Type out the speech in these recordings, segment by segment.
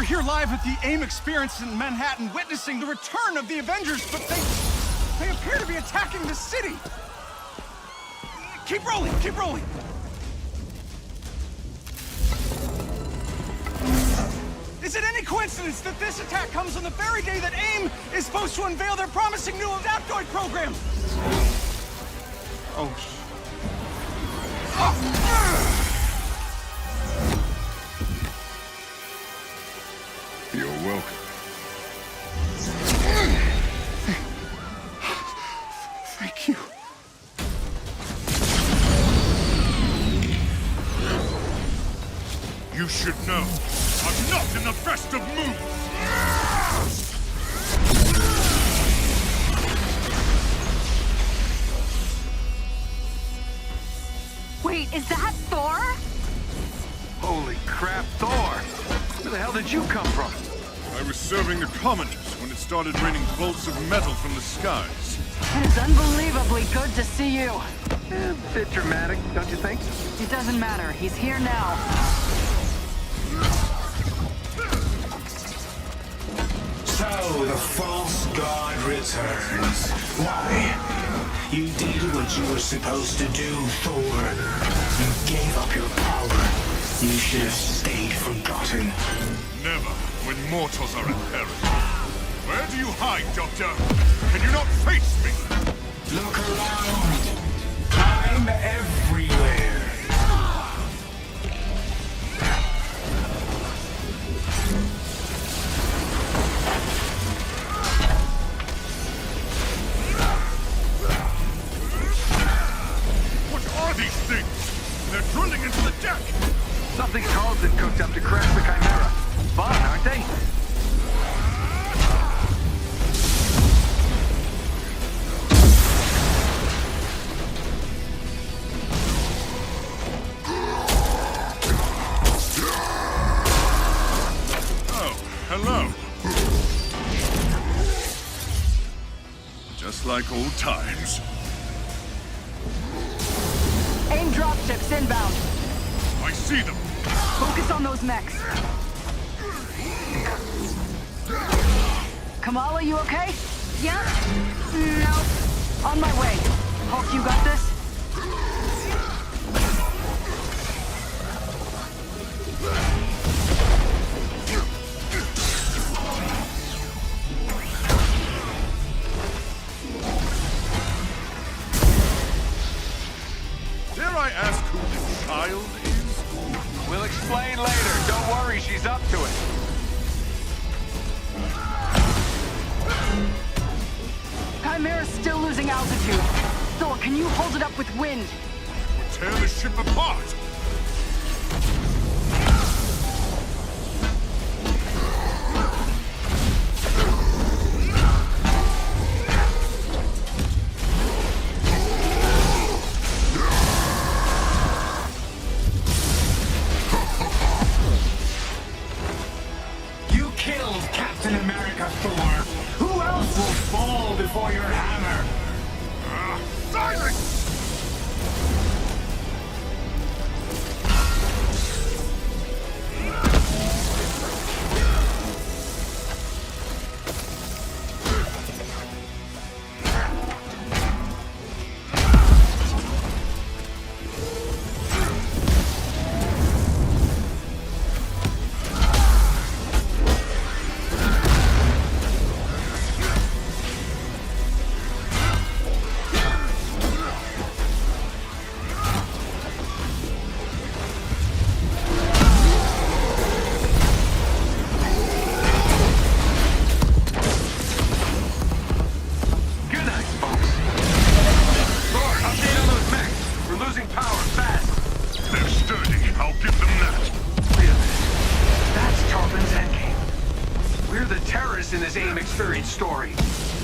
here live at the AIM experience in Manhattan, witnessing the return of the Avengers, but they appear to be attacking the city. Keep rolling, keep rolling. Is it any coincidence that this attack comes on the very day that AIM is supposed to unveil their promising new Adaptoid program? Oh. You're welcome. Thank you. You should know, I'm not in the best of moods! Wait, is that Thor? Holy crap, Thor! Where the hell did you come from? I was serving the commoners when it started raining bolts of metal from the skies. It is unbelievably good to see you. A bit dramatic, don't you think? It doesn't matter. He's here now. So, the false god returns. Why? You did what you were supposed to do, Thor. You gave up your power. You should have stayed forgotten. Never, when mortals are in peril. Where do you hide, Doctor? Can you not face me? Look around. I'm everywhere. What are these things? They're drilling into the deck! Something Carlton cooked up to crash the Chimera. Fun, aren't they? Oh, hello. Just like old times. AIM dropships inbound. I see them. Focus on those mechs. Kamala, you okay? Yeah. No. On my way. Hulk, you got this? Dare I ask who this child is? We'll explain later. Don't worry, she's up to it. Chimera's still losing altitude. Thor, can you hold it up with wind? Would tear the ship apart. You killed Captain America, Thor. Who else will fall before your hammer? Silence! Good night, folks. Thor, update on those mechs. We're losing power fast. They're sturdy. I'll give them that. Wait a minute. That's Tarleton's endgame. We're the terrorists in this AIM experience story.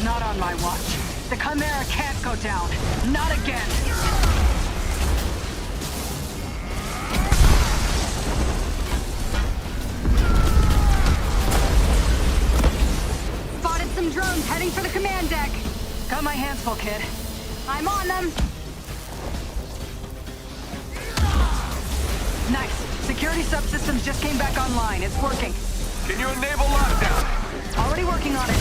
Not on my watch. The Chimera can't go down. Not again. Spotted some drones heading for the command deck. Got my hands full, kid. I'm on them. Nice. Security subsystems just came back online. It's working. Can you enable lockdown? Already working on it.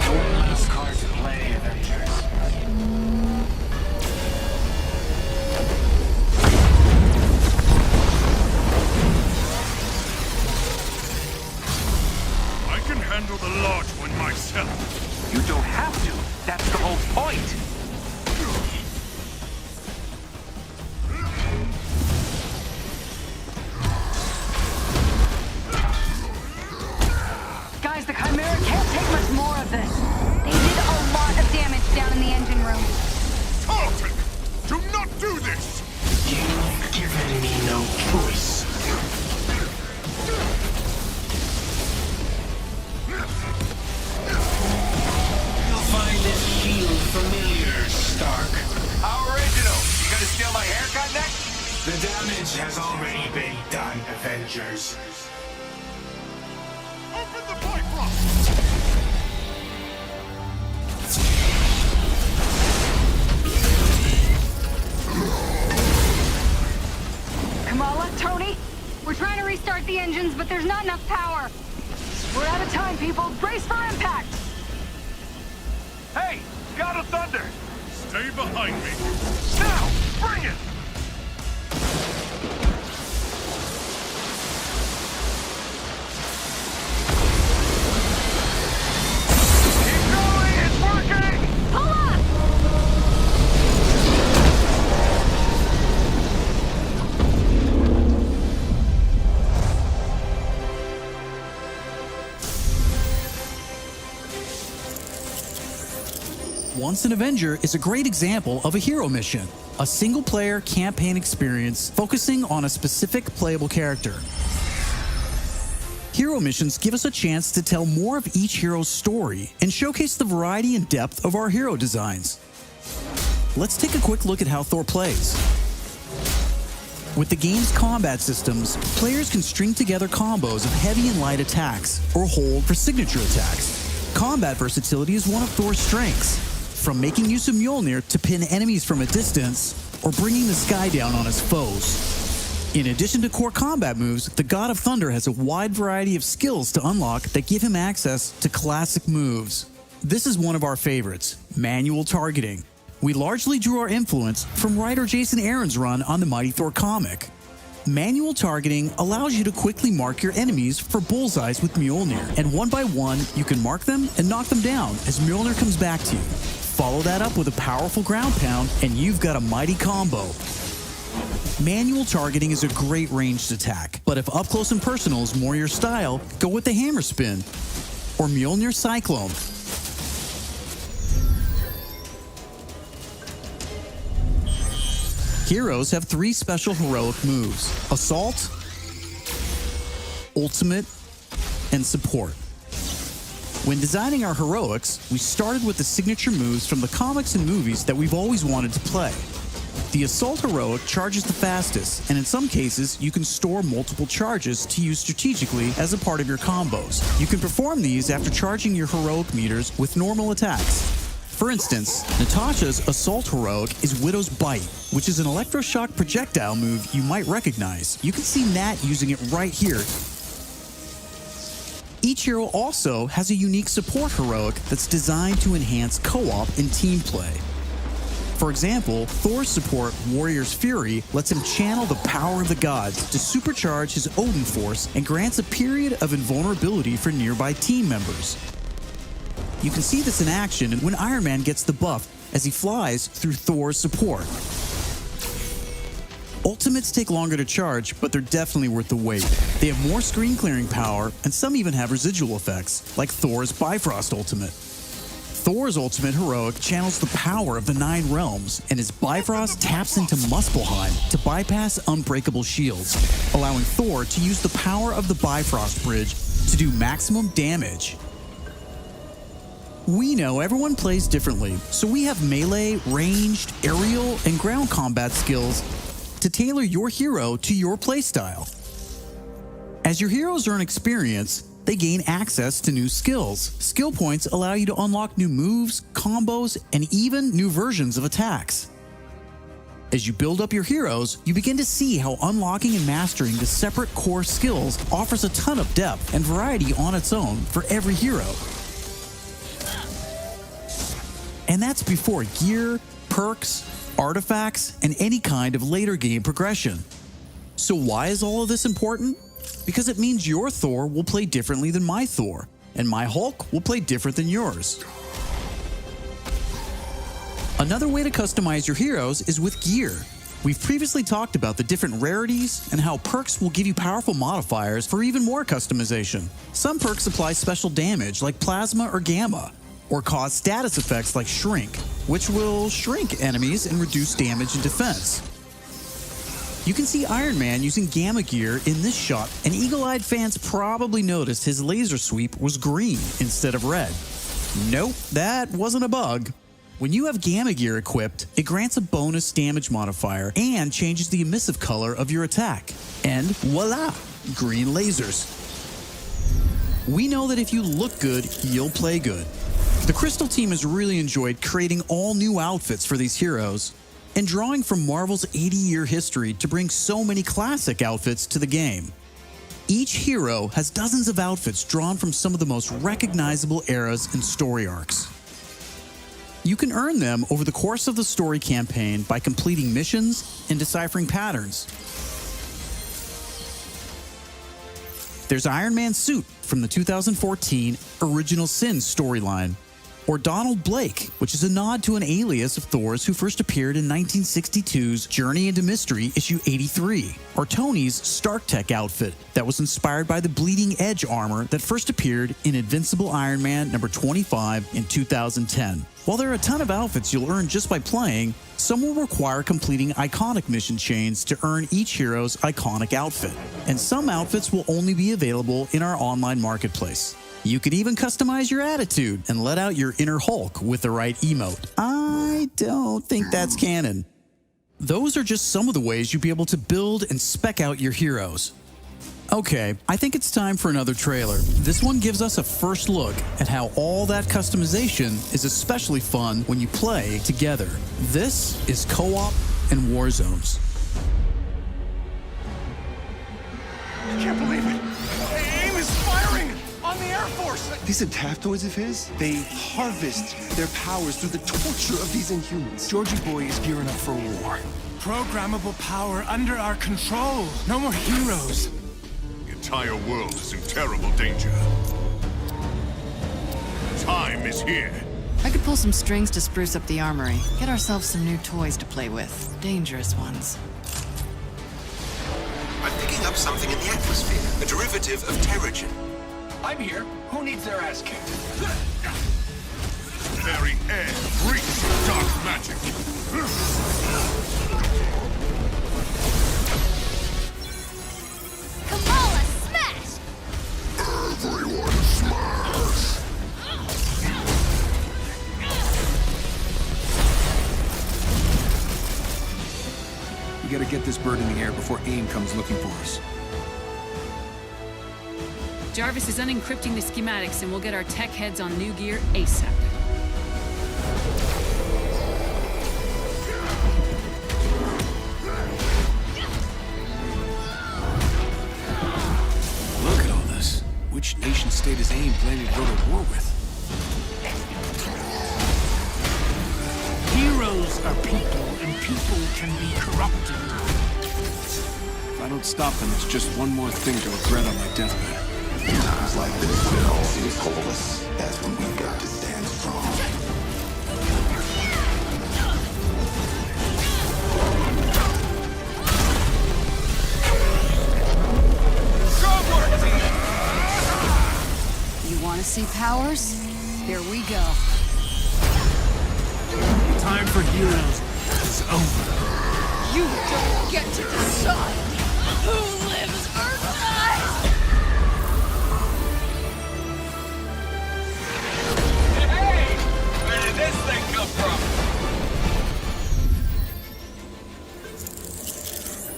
One last card to play, Avengers. I can handle the large one myself. You don't have to. That's the whole point. Guys, the Chimera can't take much more of this. They did a lot of damage down in the engine room. Tartan! Do not do this! You've given me no choice. You'll find this shield familiar, Stark. How original. You gonna steal my haircut next? The damage has already been done, Avengers. Open the Bifrost! Kamala, Tony, we're trying to restart the engines, but there's not enough power. We're out of time, people. Brace for impact. Hey, God of Thunder. Stay behind me. Now, bring it. Keep going, it's working. Pull up! Once an Avenger is a great example of a hero mission, a single-player campaign experience focusing on a specific playable character. Hero missions give us a chance to tell more of each hero's story and showcase the variety and depth of our hero designs. Let's take a quick look at how Thor plays. With the game's combat systems, players can string together combos of heavy and light attacks, or hold for signature attacks. Combat versatility is one of Thor's strengths, from making use of Mjolnir to pin enemies from a distance, or bringing the sky down on his foes. In addition to core combat moves, the God of Thunder has a wide variety of skills to unlock that give him access to classic moves. This is one of our favorites, manual targeting. We largely drew our influence from writer Jason Aaron's run on the Mighty Thor comic. Manual targeting allows you to quickly mark your enemies for bullseyes with Mjolnir, and one by one, you can mark them and knock them down as Mjolnir comes back to you. Follow that up with a powerful ground pound, and you've got a mighty combo. Manual targeting is a great ranged attack, but if up close and personal is more your style, go with the hammer spin or Mjolnir Cyclone. Heroes have 3 special heroic moves: Assault, Ultimate, and Support. When designing our heroics, we started with the signature moves from the comics and movies that we've always wanted to play. The Assault heroic charges the fastest, and in some cases, you can store multiple charges to use strategically as a part of your combos. You can perform these after charging your heroic meters with normal attacks. For instance, Natasha's Assault heroic is Widow's Bite, which is an electroshock projectile move you might recognize. You can see Nat using it right here. Each hero also has a unique support heroic that's designed to enhance co-op and team play. For example, Thor's support, Warrior's Fury, lets him channel the power of the gods to supercharge his Odin force and grants a period of invulnerability for nearby team members. You can see this in action when Iron Man gets the buff as he flies through Thor's support. Ultimates take longer to charge, but they're definitely worth the wait. They have more screen clearing power, and some even have residual effects, like Thor's Bifrost Ultimate. Thor's Ultimate heroic channels the power of the 9 realms, and his Bifrost taps into Muspelheim to bypass unbreakable shields, allowing Thor to use the power of the Bifrost Bridge to do maximum damage. We know everyone plays differently, so we have melee, ranged, aerial, and ground combat skills to tailor your hero to your playstyle. As your heroes earn experience, they gain access to new skills. Skill points allow you to unlock new moves, combos, and even new versions of attacks. As you build up your heroes, you begin to see how unlocking and mastering the separate core skills offers a ton of depth and variety on its own for every hero. And that's before gear, perks, artifacts, and any kind of later game progression. So why is all of this important? Because it means your Thor will play differently than my Thor, and my Hulk will play different than yours. Another way to customize your heroes is with gear. We've previously talked about the different rarities and how perks will give you powerful modifiers for even more customization. Some perks apply special damage like plasma or gamma, or cause status effects like shrink, which will shrink enemies and reduce damage and defense. You can see Iron Man using gamma gear in this shot, and eagle-eyed fans probably noticed his laser sweep was green instead of red. Nope, that wasn't a bug. When you have gamma gear equipped, it grants a bonus damage modifier and changes the emissive color of your attack. And voila, green lasers. We know that if you look good, you'll play good. The Crystal team has really enjoyed creating all new outfits for these heroes and drawing from Marvel's 80-year history to bring so many classic outfits to the game. Each hero has dozens of outfits drawn from some of the most recognizable eras and story arcs. You can earn them over the course of the story campaign by completing missions and deciphering patterns. There's Iron Man's suit from the 2014 Original Sin storyline, or Donald Blake, which is a nod to an alias of Thor's who first appeared in 1962's Journey into Mystery issue 83, or Tony's Stark Tech outfit that was inspired by the Bleeding Edge armor that first appeared in Invincible Iron Man number 25 in 2010. While there are a ton of outfits you'll earn just by playing, some will require completing iconic mission chains to earn each hero's iconic outfit, and some outfits will only be available in our online marketplace. You can even customize your attitude and let out your inner Hulk with the right emote. I don't think that's canon. Those are just some of the ways you'll be able to build and spec out your heroes. Okay, I think it's time for another trailer. This one gives us a first look at how all that customization is especially fun when you play together. This is Co-op and War Zones. I can't believe it! AIM is firing on the Air Force! These adaptoids of his, they harvest their powers through the torture of these Inhumans. Georgie Boy is gearing up for war. Programmable power under our control. No more heroes. The entire world is in terrible danger. Time is here. I could pull some strings to spruce up the armory. Get ourselves some new toys to play with. Dangerous ones. I'm picking up something in the atmosphere. A derivative of Terrigen. I'm here. Who needs their ass kicked? Very air breathes dark magic. Kamala, smash! Everyone smash! We gotta get this bird in the air before AIM comes looking for us. Jarvis is unencrypting the schematics and we'll get our tech heads on new gear ASAP. Look at all this. Which nation-state is AIM planning to go to war with? Heroes are people, and people can be corrupted. If I don't stop them, it's just one more thing to regret on my deathbed. Times like this, when all seems hopeless, that's when we got to stand strong. You want to see powers? Here we go. Time for heroes is over. You don't get to decide who lives or dies! Hey! Where did this thing come from?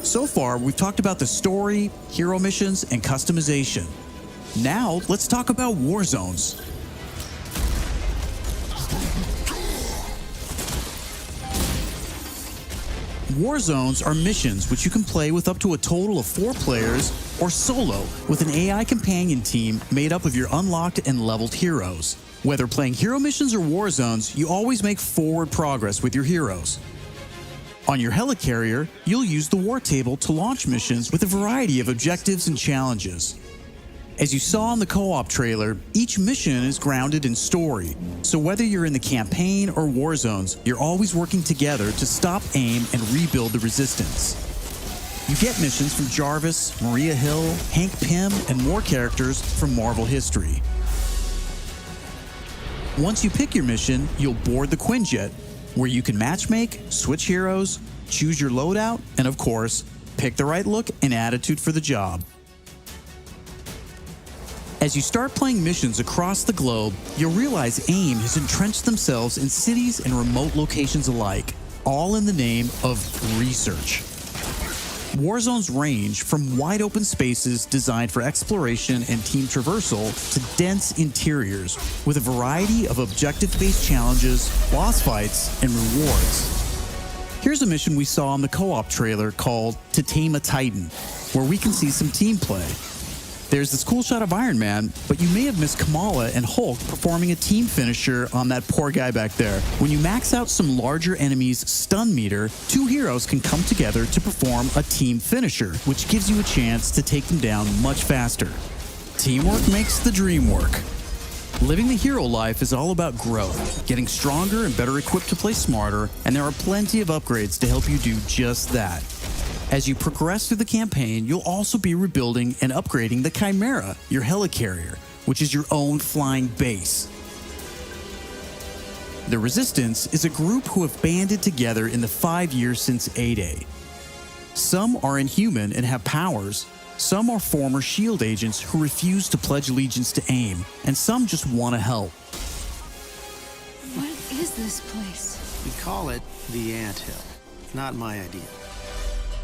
So far, we've talked about the story, hero missions, and customization. Now, let's talk about war zones. War zones are missions which you can play with up to a total of 4 players or solo with an AI companion team made up of your unlocked and leveled heroes. Whether playing hero missions or war zones, you always make forward progress with your heroes. On your helicarrier, you'll use the war table to launch missions with a variety of objectives and challenges. As you saw in the co-op trailer, each mission is grounded in story, so whether you're in the campaign or war zones, you're always working together to stop AIM and rebuild the resistance. You get missions from Jarvis, Maria Hill, Hank Pym, and more characters from Marvel history. Once you pick your mission, you'll board the Quinjet, where you can matchmake, switch heroes, choose your loadout, and of course, pick the right look and attitude for the job. As you start playing missions across the globe, you'll realize AIM has entrenched themselves in cities and remote locations alike, all in the name of research. War zones range from wide open spaces designed for exploration and team traversal to dense interiors with a variety of objective-based challenges, boss fights, and rewards. Here's a mission we saw in the co-op trailer called To Tame a Titan, where we can see some team play. There's this cool shot of Iron Man, but you may have missed Kamala and Hulk performing a team finisher on that poor guy back there. When you max out some larger enemies' stun meter, 2 heroes can come together to perform a team finisher, which gives you a chance to take them down much faster. Teamwork makes the dream work. Living the hero life is all about growth, getting stronger and better equipped to play smarter, and there are plenty of upgrades to help you do just that. As you progress through the campaign, you'll also be rebuilding and upgrading the Chimera, your helicarrier, which is your own flying base. The Resistance is a group who have banded together in the 5 years since A-Day. Some are inhuman and have powers, some are former SHIELD agents who refuse to pledge allegiance to AIM, and some just want to help. What is this place? We call it the Anthill. Not my idea.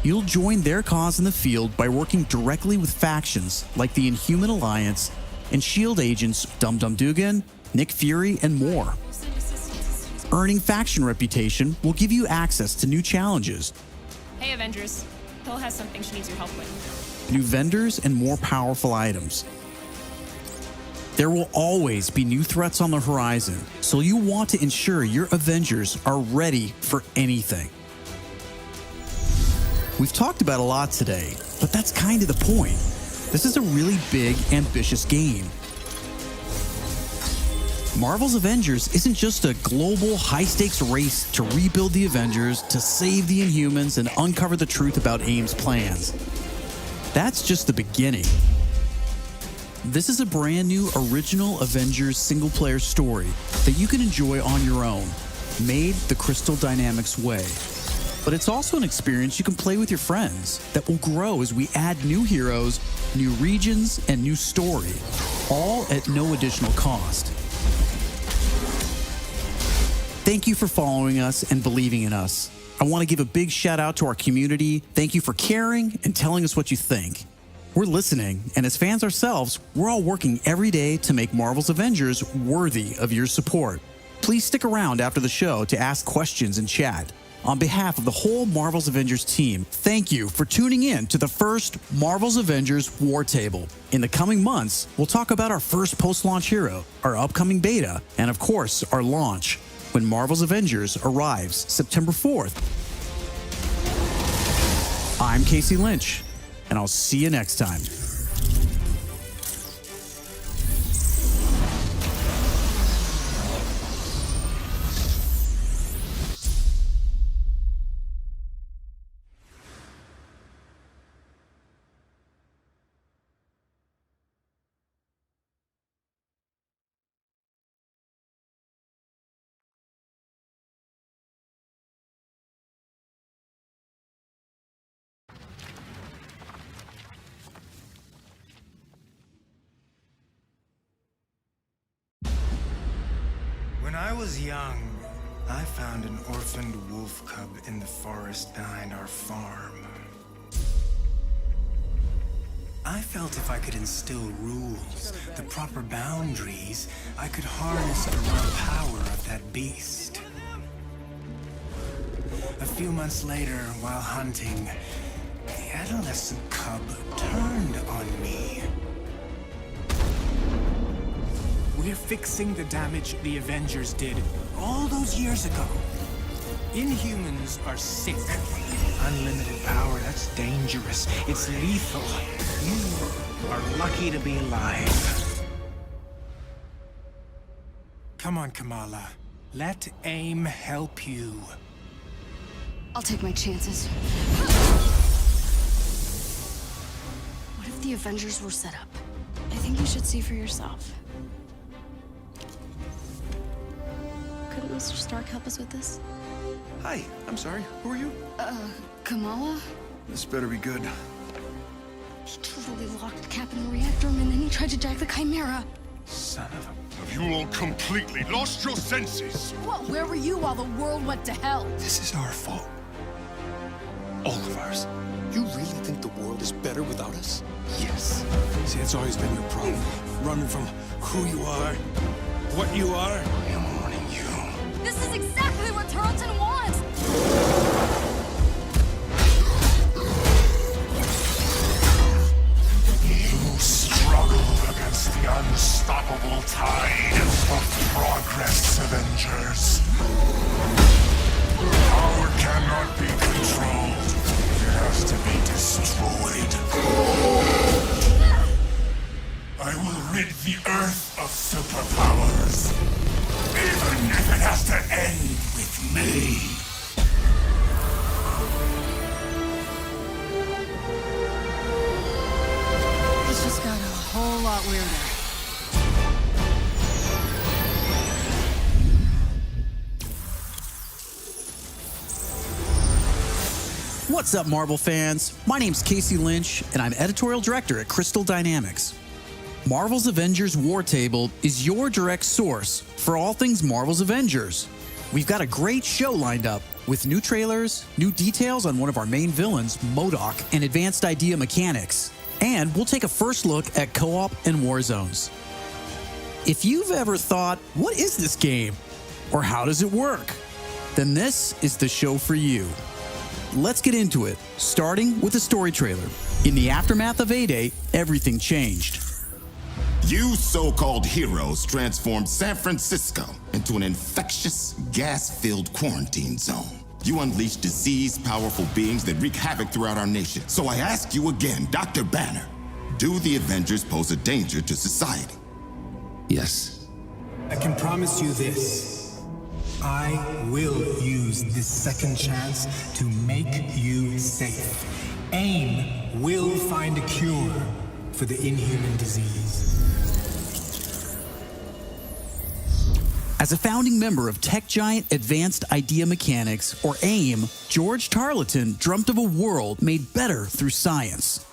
You'll join their cause in the field by working directly with factions like the Inhuman Alliance and SHIELD agents Dum Dum Dugan, Nick Fury, and more. Earning faction reputation will give you access to new challenges, Hey, Avengers. Hill has something she needs your help with. new vendors, and more powerful items. There will always be new threats on the horizon, so you want to ensure your Avengers are ready for anything. We've talked about a lot today, but that's kind of the point. This is a really big, ambitious game. Marvel's Avengers isn't just a global, high-stakes race to rebuild the Avengers, to save the Inhumans, and uncover the truth about AIM's plans. That's just the beginning. This is a brand new original Avengers single-player story that you can enjoy on your own, made the Crystal Dynamics way. But it's also an experience you can play with your friends that will grow as we add new heroes, new regions, and new story, all at no additional cost. Thank you for following us and believing in us. I want to give a big shout out to our community. Thank you for caring and telling us what you think. We're listening, and as fans ourselves, we're all working every day to make Marvel's Avengers worthy of your support. Please stick around after the show to ask questions and chat. On behalf of the whole Marvel's Avengers team, thank you for tuning in to the first Marvel's Avengers War Table. In the coming months, we'll talk about our first post-launch hero, our upcoming beta, and of course, our launch, when Marvel's Avengers arrives September 4th. I'm Casey Lynch, and I'll see you next time. When I was young, I found an orphaned wolf cub in the forest behind our farm. I felt if I could instill rules, the proper boundaries, I could harness the raw power of that beast. A few months later, while hunting, the adolescent cub turned on me. We're fixing the damage the Avengers did all those years ago. Inhumans are sick. Unlimited power, that's dangerous. It's lethal. You are lucky to be alive. Come on, Kamala. Let AIM help you. I'll take my chances. What if the Avengers were set up? I think you should see for yourself. Couldn't Mr. Stark help us with this? Hi, I'm sorry. Who are you? Kamala? This better be good. He totally locked Cap in the reactor room and then he tried to jack the Chimera. Son of a... Have you all completely lost your senses? What? Where were you while the world went to hell? This is our fault. All of ours. You really think the world is better without us? Yes. See, it's always been your problem. Running from who you are, what you are. I am warning you. This is exactly what Tarleton wants! You struggle against the unstoppable tide of progress, Avengers. Power cannot be controlled. It has to be destroyed. I will rid the Earth of superpowers. Even if it has to end with me. This just got a whole lot weirder. What's up, Marvel fans? My name's Casey Lynch, and I'm editorial director at Crystal Dynamics. Marvel's Avengers War Table is your direct source for all things Marvel's Avengers. We've got a great show lined up with new trailers, new details on one of our main villains, MODOK, and advanced idea mechanics. And we'll take a first look at co-op and war zones. If you've ever thought, what is this game? Or how does it work? Then this is the show for you. Let's get into it, starting with a story trailer. In the aftermath of A-Day, everything changed. You so-called heroes transformed San Francisco into an infectious, gas-filled quarantine zone. You unleashed disease-powerful beings that wreak havoc throughout our nation. So I ask you again, Dr. Banner, do the Avengers pose a danger to society? Yes. I can promise you this. I will use this second chance to make you safe. AIM will find a cure for the inhuman disease. As a founding member of tech giant Advanced Idea Mechanics, or AIM, George Tarleton dreamt of a world made better through science.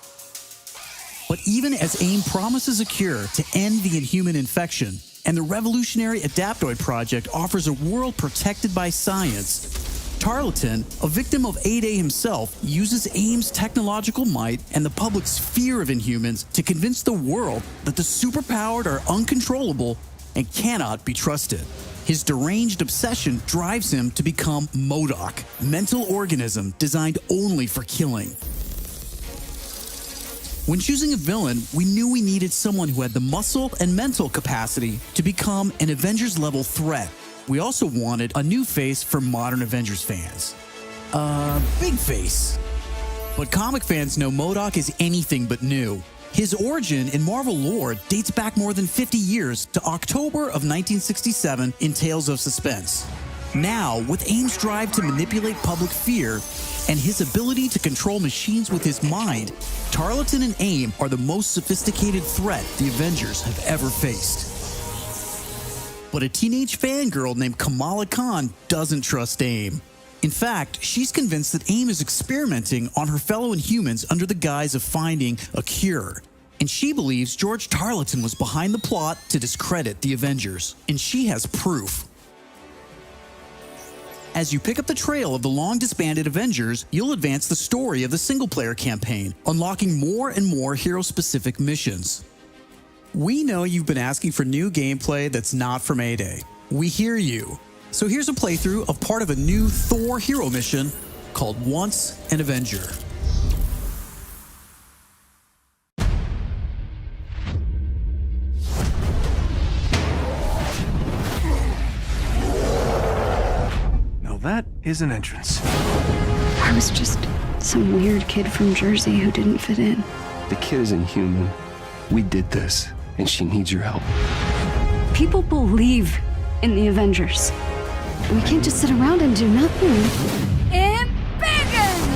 But even as AIM promises a cure to end the inhuman infection, and the revolutionary Adaptoid project offers a world protected by science, Tarleton, a victim of A-Day himself, uses AIM's technological might and the public's fear of Inhumans to convince the world that the superpowered are uncontrollable and cannot be trusted. His deranged obsession drives him to become MODOK, mental organism designed only for killing. When choosing a villain, we knew we needed someone who had the muscle and mental capacity to become an Avengers-level threat. We also wanted a new face for modern Avengers fans. Big face. But comic fans know MODOK is anything but new. His origin in Marvel lore dates back more than 50 years to October of 1967 in Tales of Suspense. Now, with AIM's drive to manipulate public fear and his ability to control machines with his mind, Tarleton and AIM are the most sophisticated threat the Avengers have ever faced. But a teenage fangirl named Kamala Khan doesn't trust AIM. In fact, she's convinced that AIM is experimenting on her fellow Inhumans under the guise of finding a cure. And she believes George Tarleton was behind the plot to discredit the Avengers. And she has proof. As you pick up the trail of the long-disbanded Avengers, you'll advance the story of the single-player campaign, unlocking more and more hero-specific missions. We know you've been asking for new gameplay that's not from A-Day. We hear you. So here's a playthrough of part of a new Thor hero mission called Once an Avenger. That is an entrance. I was just some weird kid from Jersey who didn't fit in. The kid isn't human. We did this, and she needs your help. People believe in the Avengers. We can't just sit around and do nothing. Embiggen!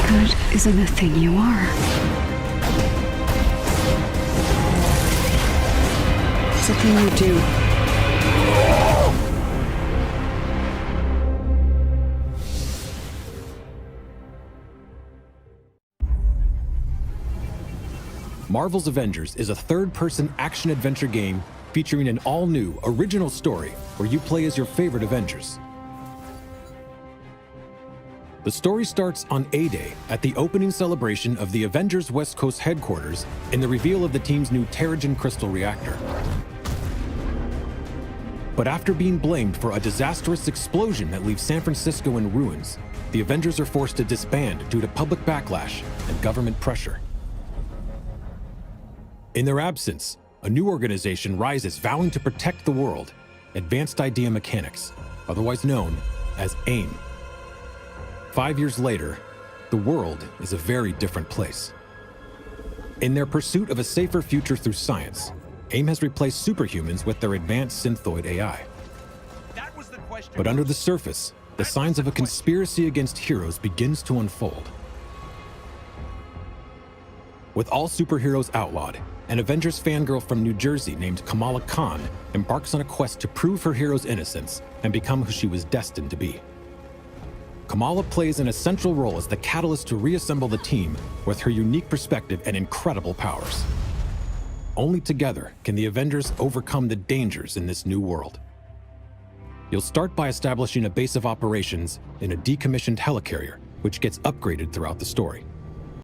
Good isn't a thing you are. It's a thing you do. Marvel's Avengers is a third-person action-adventure game featuring an all-new, original story where you play as your favorite Avengers. The story starts on A-Day at the opening celebration of the Avengers West Coast headquarters and the reveal of the team's new Terrigen crystal reactor. But after being blamed for a disastrous explosion that leaves San Francisco in ruins, the Avengers are forced to disband due to public backlash and government pressure. In their absence, a new organization rises vowing to protect the world, Advanced Idea Mechanics, otherwise known as AIM. 5 years later, the world is a very different place. In their pursuit of a safer future through science, AIM has replaced superhumans with their advanced synthoid AI. But under the surface, the signs of a conspiracy against heroes begins to unfold. With all superheroes outlawed, an Avengers fangirl from New Jersey named Kamala Khan embarks on a quest to prove her hero's innocence and become who she was destined to be. Kamala plays an essential role as the catalyst to reassemble the team with her unique perspective and incredible powers. Only together can the Avengers overcome the dangers in this new world. You'll start by establishing a base of operations in a decommissioned helicarrier, which gets upgraded throughout the story.